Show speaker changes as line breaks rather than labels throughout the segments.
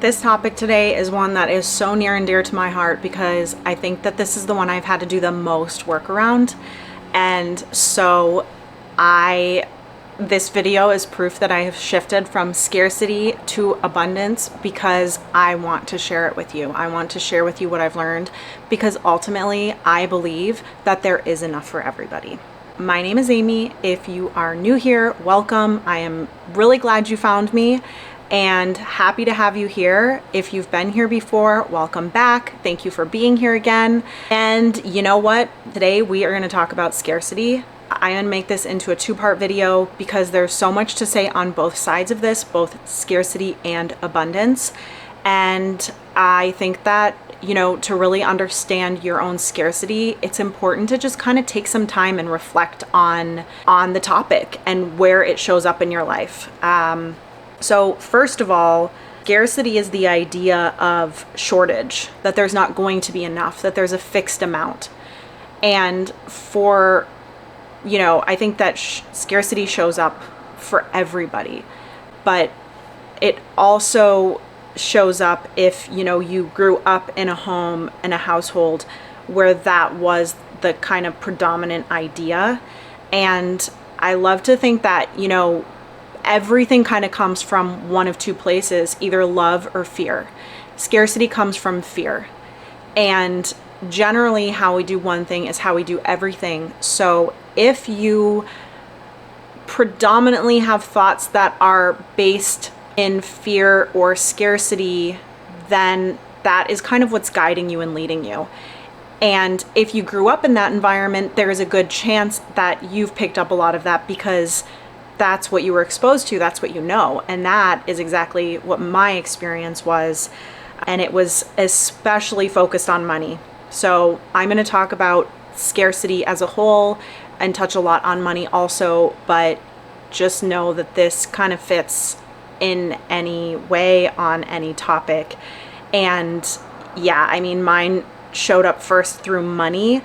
This topic today is one that is so near and dear to my heart because I think that this is the one I've had to do the most work around. And so this video is proof that I have shifted from scarcity to abundance because I want to share it with you. I want to share with you what I've learned because ultimately I believe that there is enough for everybody. My name is Amy. If you are new here, welcome. I am really glad you found me and happy to have you here. If you've been here before, welcome back. Thank you for being here again. And you know what? Today we are going to talk about scarcity. I'm going to make this into a two-part video because there's so much to say on both sides of this, both scarcity and abundance. And I think that, to really understand your own scarcity, it's important to just kind of take some time and reflect on the topic and where it shows up in your life. So first of all, scarcity is the idea of shortage, that there's not going to be enough, that there's a fixed amount. And I think that scarcity shows up for everybody, but it also shows up if, you grew up in a home, in a household where that was the kind of predominant idea. And I love to think that, everything kind of comes from one of two places, either love or fear. Scarcity comes from fear. And generally how we do one thing is how we do everything. So if you predominantly have thoughts that are based in fear or scarcity, then that is kind of what's guiding you and leading you. And if you grew up in that environment, there is a good chance that you've picked up a lot of that because that's what you were exposed to, that's what you know. And that is exactly what my experience was. And it was especially focused on money. So I'm going to talk about scarcity as a whole and touch a lot on money also, but just know that this kind of fits in any way on any topic. And yeah, mine showed up first through money,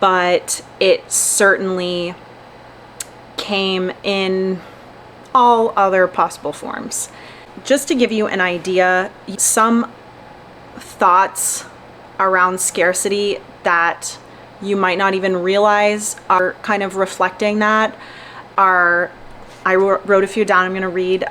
but it certainly came in all other possible forms. Just to give you an idea, some thoughts around scarcity that you might not even realize are kind of reflecting that I wrote a few down. I'm going to read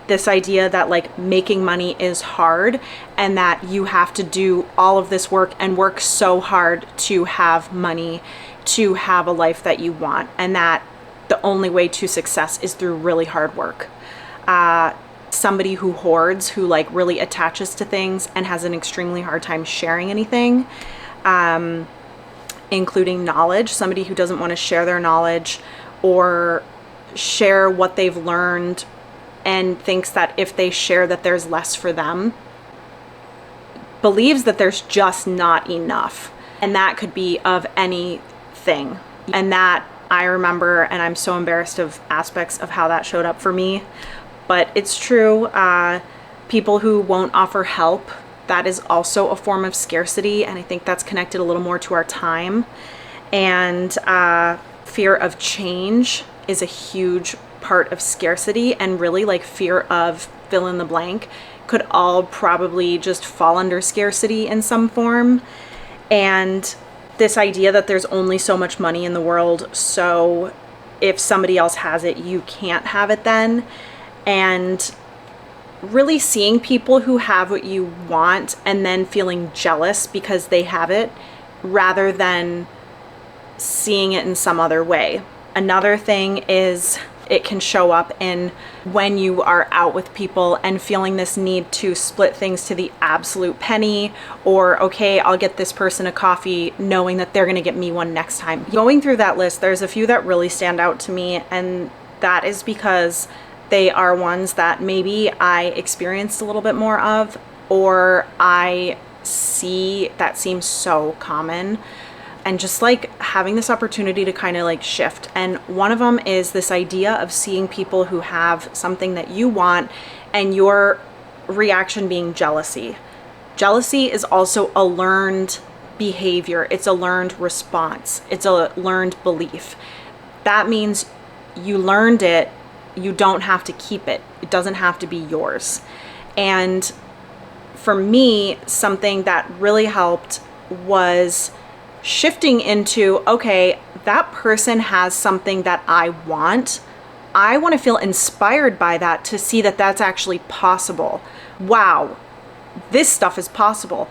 this idea that making money is hard and that you have to do all of this work and work so hard to have money, to have a life that you want, and that the only way to success is through really hard work. Somebody who hoards, who really attaches to things and has an extremely hard time sharing anything, including knowledge, somebody who doesn't want to share their knowledge or share what they've learned and thinks that if they share that there's less for them, believes that there's just not enough. And that could be of anything. And that I remember, and I'm so embarrassed of aspects of how that showed up for me, but it's true. People who won't offer help, that is also a form of scarcity, and I think that's connected a little more to our time. And fear of change is a huge part of scarcity, and really fear of fill in the blank could all probably just fall under scarcity in some form. And this idea that there's only so much money in the world, so if somebody else has it, you can't have it then. And really seeing people who have what you want and then feeling jealous because they have it rather than seeing it in some other way. Another thing is it can show up in when you are out with people and feeling this need to split things to the absolute penny, or okay, I'll get this person a coffee knowing that they're going to get me one next time. Going through that list, there's a few that really stand out to me, and that is because they are ones that maybe I experienced a little bit more of, or I see that seems so common. And just having this opportunity to kind of shift. And one of them is this idea of seeing people who have something that you want and your reaction being jealousy. Jealousy is also a learned behavior. It's a learned response. It's a learned belief. That means you learned it. You don't have to keep it. It doesn't have to be yours. And for me, something that really helped was shifting into, okay, that person has something that I want. I want to feel inspired by that to see that that's actually possible. Wow, this stuff is possible.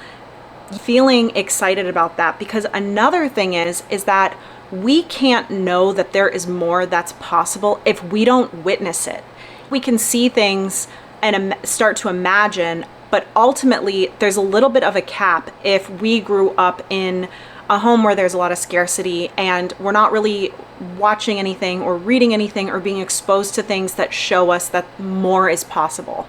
Feeling excited about that, because another thing is that we can't know that there is more that's possible if we don't witness it. We can see things and start to imagine, but ultimately there's a little bit of a cap if we grew up in a home where there's a lot of scarcity and we're not really watching anything or reading anything or being exposed to things that show us that more is possible.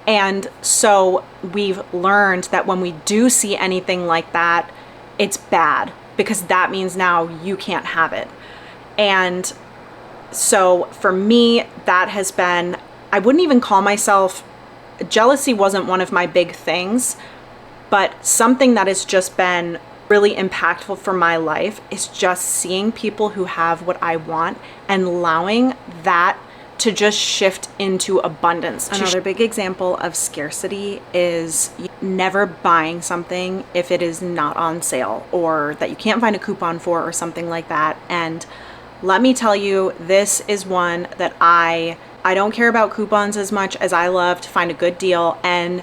And so we've learned that when we do see anything like that, it's bad, because that means now you can't have it. And so for me, that has been, I wouldn't even call myself, jealousy wasn't one of my big things, but something that has just been really impactful for my life is just seeing people who have what I want and allowing that to just shift into abundance. Another big example of scarcity is never buying something if it is not on sale or that you can't find a coupon for or something like that. And let me tell you, this is one that I don't care about coupons as much as I love to find a good deal. And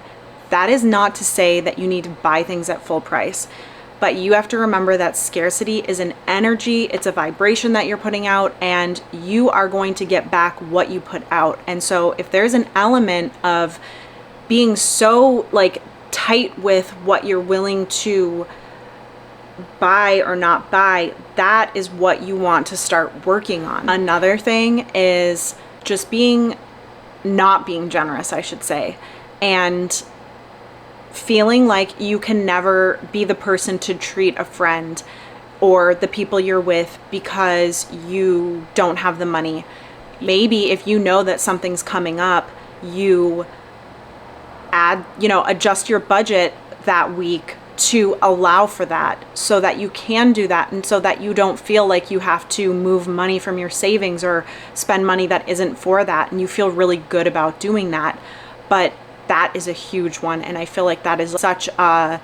that is not to say that you need to buy things at full price. But you have to remember that scarcity is an energy, it's a vibration that you're putting out, and you are going to get back what you put out. And so if there's an element of being so like tight with what you're willing to buy or not buy, that is what you want to start working on. Another thing is just not being generous, I should say, and feeling like you can never be the person to treat a friend or the people you're with because you don't have the money. Maybe if you know that something's coming up, you adjust your budget that week to allow for that so that you can do that, and so that you don't feel like you have to move money from your savings or spend money that isn't for that, and you feel really good about doing that. But that is a huge one, and I feel like that is such a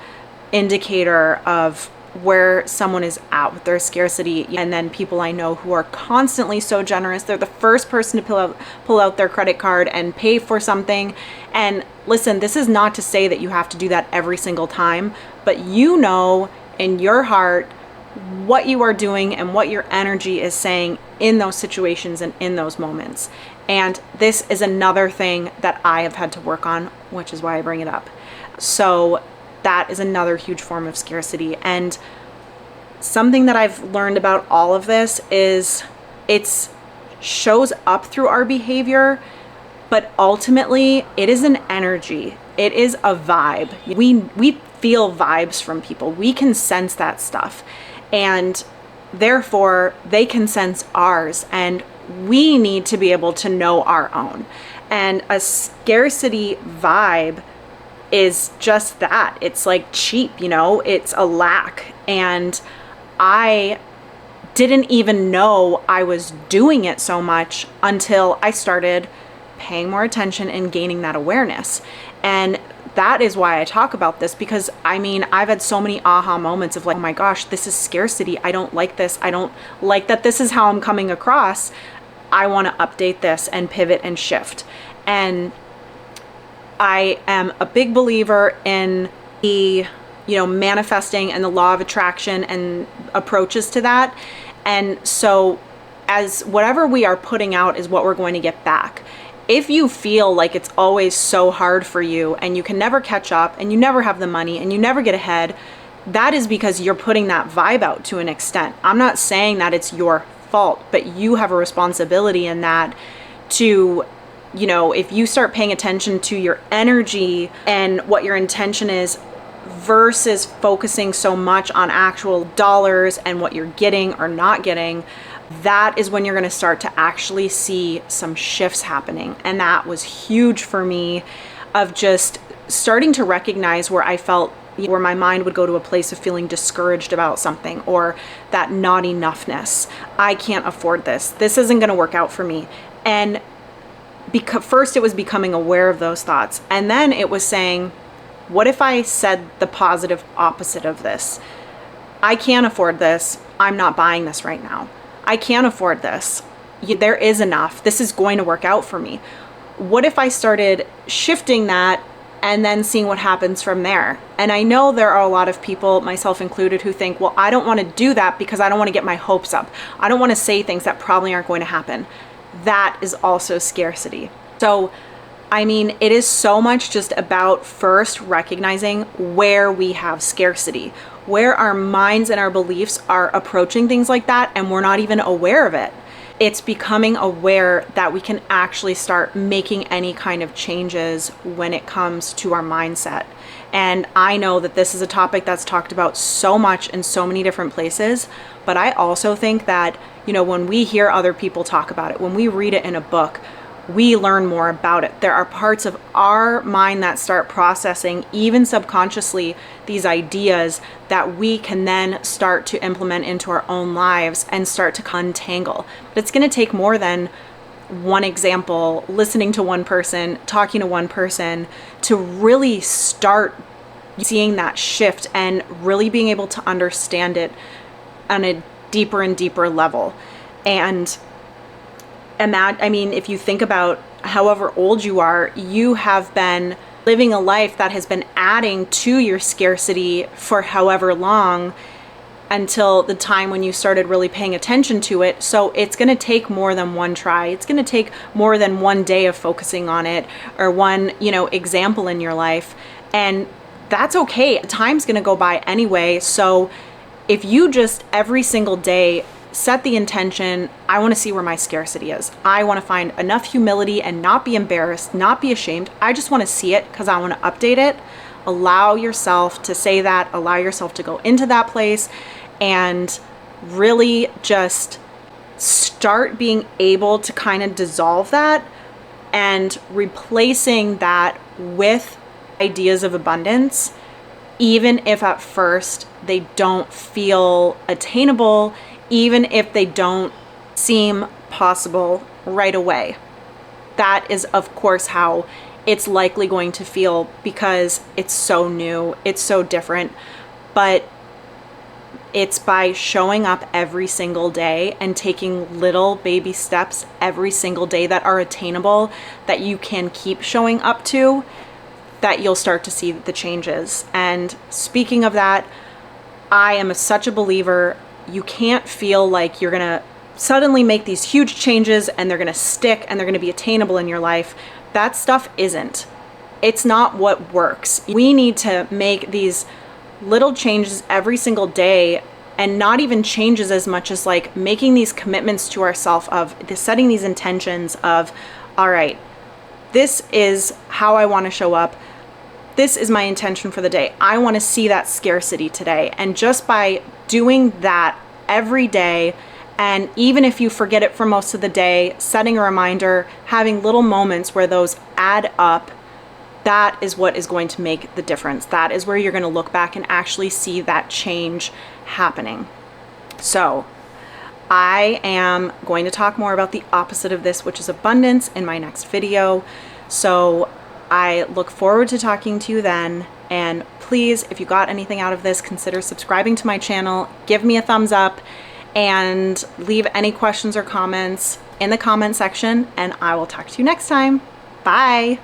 indicator of where someone is at with their scarcity. And then people I know who are constantly so generous, they're the first person to pull out their credit card and pay for something. And listen, this is not to say that you have to do that every single time, but you know in your heart what you are doing and what your energy is saying in those situations and in those moments. And this is another thing that I have had to work on, which is why I bring it up. So that is another huge form of scarcity. And something that I've learned about all of this is it shows up through our behavior, but ultimately it is an energy. It is a vibe. We feel vibes from people. We can sense that stuff. And therefore they can sense ours, and we need to be able to know our own. And a scarcity vibe is just that. It's like cheap, it's a lack. And I didn't even know I was doing it so much until I started paying more attention and gaining that awareness. And that is why I talk about this, because I've had so many aha moments of like, oh my gosh, this is scarcity. I don't like this. I don't like that this is how I'm coming across. I want to update this and pivot and shift. And I am a big believer in the, manifesting and the law of attraction and approaches to that. And so as whatever we are putting out is what we're going to get back. If you feel like it's always so hard for you and you can never catch up and you never have the money and you never get ahead, that is because you're putting that vibe out to an extent. I'm not saying that it's your fault, but you have a responsibility in that to, if you start paying attention to your energy and what your intention is versus focusing so much on actual dollars and what you're getting or not getting, that is when you're going to start to actually see some shifts happening. And that was huge for me, of just starting to recognize where I felt, where my mind would go to a place of feeling discouraged about something, or that not enoughness. I can't afford this. This isn't going to work out for me. And because first it was becoming aware of those thoughts. And then it was saying, what if I said the positive opposite of this? I can't afford this. I'm not buying this right now. I can't afford this. There is enough. This is going to work out for me. What if I started shifting that and then seeing what happens from there? And I know there are a lot of people, myself included, who think, well, I don't want to do that because I don't want to get my hopes up. I don't want to say things that probably aren't going to happen. That is also scarcity. So, I mean, it is so much just about first recognizing where we have scarcity, where our minds and our beliefs are approaching things like that, and we're not even aware of it. It's becoming aware that we can actually start making any kind of changes when it comes to our mindset. And I know that this is a topic that's talked about so much in so many different places, but I also think that, when we hear other people talk about it, when we read it in a book, we learn more about it. There are parts of our mind that start processing, even subconsciously, these ideas that we can then start to implement into our own lives and start to untangle. But it's going to take more than one example, listening to one person, talking to one person, to really start seeing that shift and really being able to understand it on a deeper and deeper level. And if you think about however old you are, you have been living a life that has been adding to your scarcity for however long, until the time when you started really paying attention to it. So it's going to take more than one try. It's going to take more than one day of focusing on it, or one, example in your life. And that's okay. Time's going to go by anyway. So if you just every single day set the intention, I want to see where my scarcity is. I want to find enough humility and not be embarrassed, not be ashamed. I just want to see it because I want to update it. Allow yourself to say that, allow yourself to go into that place, and really just start being able to kind of dissolve that and replacing that with ideas of abundance, even if at first they don't feel attainable, even if they don't seem possible right away. That is, of course, how it's likely going to feel, because it's so new, it's so different. But it's by showing up every single day and taking little baby steps every single day that are attainable, that you can keep showing up to, that you'll start to see the changes. And speaking of that, I am such a believer, you can't feel like you're gonna suddenly make these huge changes and they're gonna stick and they're gonna be attainable in your life. That stuff isn't. It's not what works. We need to make these little changes every single day, and not even changes as much as like making these commitments to ourselves of setting these intentions of, all right, this is how I want to show up. This is my intention for the day. I want to see that scarcity today. And just by doing that every day, and even if you forget it for most of the day, setting a reminder, having little moments where those add up, that is what is going to make the difference. That is where you're going to look back and actually see that change happening. So I am going to talk more about the opposite of this, which is abundance, in my next video. So I look forward to talking to you then. And please, if you got anything out of this, consider subscribing to my channel, give me a thumbs up, and leave any questions or comments in the comment section, and I will talk to you next time. Bye.